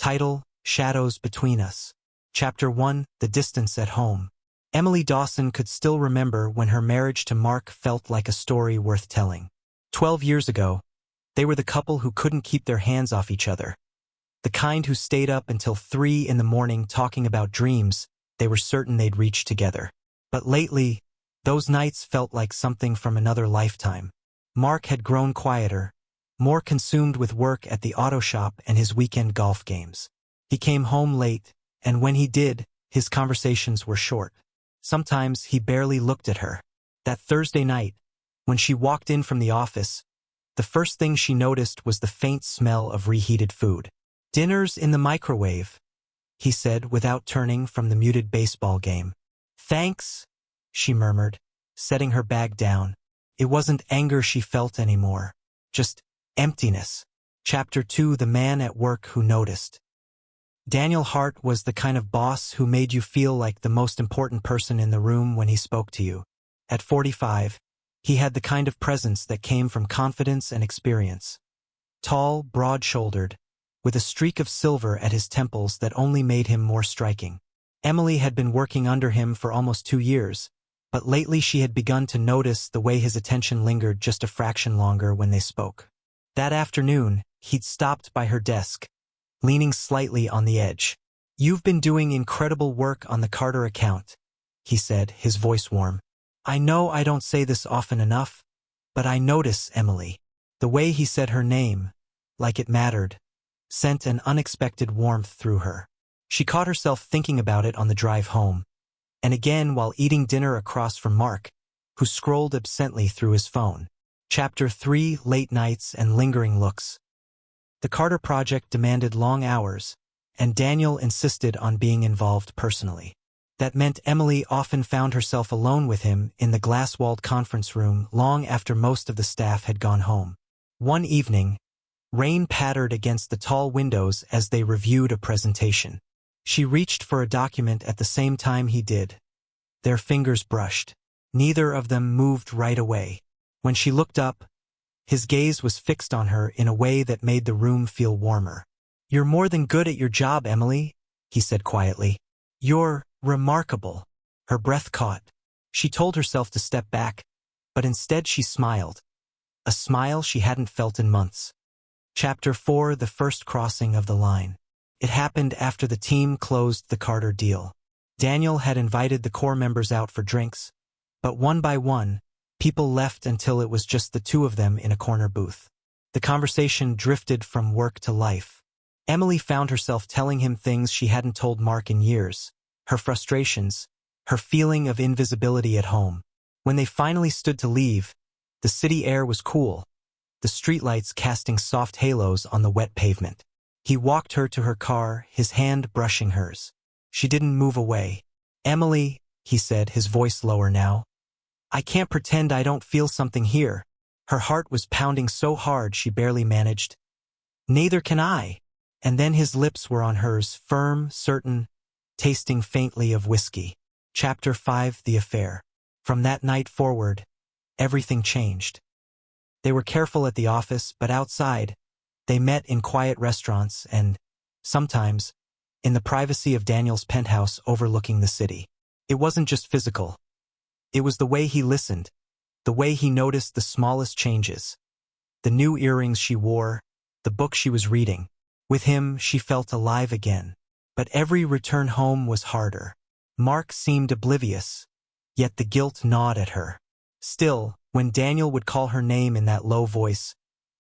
Title: Shadows Between Us. Chapter 1: The Distance at Home. Emily Dawson could still remember when her marriage to Mark felt like a story worth telling. 12 years ago, they were the couple who couldn't keep their hands off each other. The kind who stayed up until 3 in the morning talking about dreams they were certain they'd reach together. But lately, those nights felt like something from another lifetime. Mark had grown quieter, more consumed with work at the auto shop and his weekend golf games. He came home late, and when he did, his conversations were short. Sometimes he barely looked at her. That Thursday night, when she walked in from the office, the first thing she noticed was the faint smell of reheated food. "Dinner's in the microwave," he said without turning from the muted baseball game. "Thanks," she murmured, setting her bag down. It wasn't anger she felt anymore, just emptiness. Chapter 2: The Man at Work Who Noticed. Daniel Hart was the kind of boss who made you feel like the most important person in the room when he spoke to you. At 45, he had the kind of presence that came from confidence and experience. Tall, broad-shouldered, with a streak of silver at his temples that only made him more striking. Emily had been working under him for almost 2 years, but lately she had begun to notice the way his attention lingered just a fraction longer when they spoke. That afternoon, he'd stopped by her desk, leaning slightly on the edge. "You've been doing incredible work on the Carter account," he said, his voice warm. "I know I don't say this often enough, but I notice, Emily." The way he said her name, like it mattered, sent an unexpected warmth through her. She caught herself thinking about it on the drive home, and again while eating dinner across from Mark, who scrolled absently through his phone. Chapter 3: Late Nights and Lingering Looks. The Carter project demanded long hours, and Daniel insisted on being involved personally. That meant Emily often found herself alone with him in the glass-walled conference room long after most of the staff had gone home. One evening, rain pattered against the tall windows as they reviewed a presentation. She reached for a document at the same time he did. Their fingers brushed. Neither of them moved right away. When she looked up, his gaze was fixed on her in a way that made the room feel warmer. "You're more than good at your job, Emily," he said quietly. "You're remarkable." Her breath caught. She told herself to step back, but instead she smiled. A smile she hadn't felt in months. Chapter 4: The First Crossing of the Line. It happened after the team closed the Carter deal. Daniel had invited the core members out for drinks, but one by one, people left until it was just the two of them in a corner booth. The conversation drifted from work to life. Emily found herself telling him things she hadn't told Mark in years, her frustrations, her feeling of invisibility at home. When they finally stood to leave, the city air was cool, the streetlights casting soft halos on the wet pavement. He walked her to her car, his hand brushing hers. She didn't move away. "Emily," he said, his voice lower now, "I can't pretend I don't feel something here." Her heart was pounding so hard she barely managed. "Neither can I." And then his lips were on hers, firm, certain, tasting faintly of whiskey. Chapter 5: The Affair. From that night forward, everything changed. They were careful at the office, but outside, they met in quiet restaurants and, sometimes, in the privacy of Daniel's penthouse overlooking the city. It wasn't just physical. It was the way he listened, the way he noticed the smallest changes. The new earrings she wore, the book she was reading. With him, she felt alive again. But every return home was harder. Mark seemed oblivious, yet the guilt gnawed at her. Still, when Daniel would call her name in that low voice,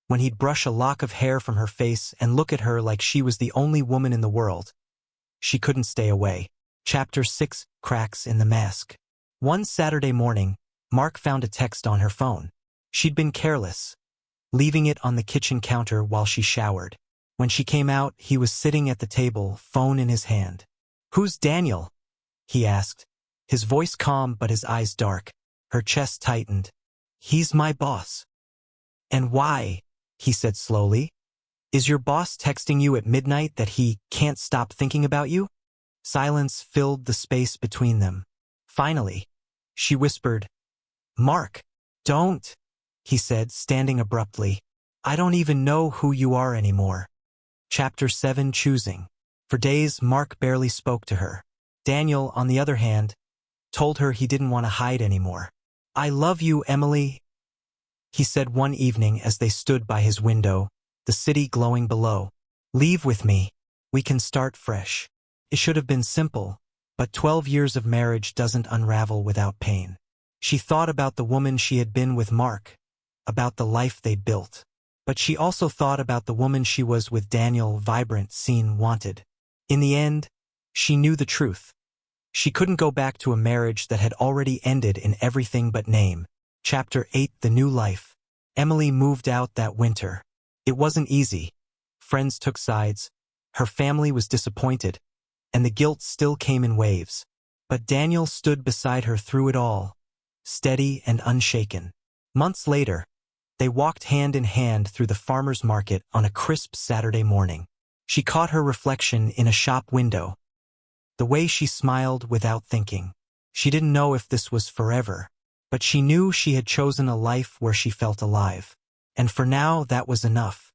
when he'd brush a lock of hair from her face and look at her like she was the only woman in the world, she couldn't stay away. Chapter 6: Cracks in the Mask. One Saturday morning, Mark found a text on her phone. She'd been careless, leaving it on the kitchen counter while she showered. When she came out, he was sitting at the table, phone in his hand. "Who's Daniel?" he asked, his voice calm but his eyes dark. Her chest tightened. "He's my boss." "And why?" he said slowly. "Is your boss texting you at midnight that he can't stop thinking about you?" Silence filled the space between them. Finally, she whispered, "Mark, don't," he said, standing abruptly. "I don't even know who you are anymore." Chapter 7: Choosing. For days, Mark barely spoke to her. Daniel, on the other hand, told her he didn't want to hide anymore. "I love you, Emily," he said one evening as they stood by his window, the city glowing below. "Leave with me. We can start fresh." It should have been simple, but 12 years of marriage doesn't unravel without pain. She thought about the woman she had been with Mark, about the life they'd built. But she also thought about the woman she was with Daniel, vibrant, seen, wanted. In the end, she knew the truth. She couldn't go back to a marriage that had already ended in everything but name. Chapter 8: The New Life. Emily moved out that winter. It wasn't easy. Friends took sides. Her family was disappointed, and the guilt still came in waves. But Daniel stood beside her through it all, steady and unshaken. Months later, they walked hand in hand through the farmer's market on a crisp Saturday morning. She caught her reflection in a shop window. The way she smiled without thinking. She didn't know if this was forever, but she knew she had chosen a life where she felt alive. And for now, that was enough.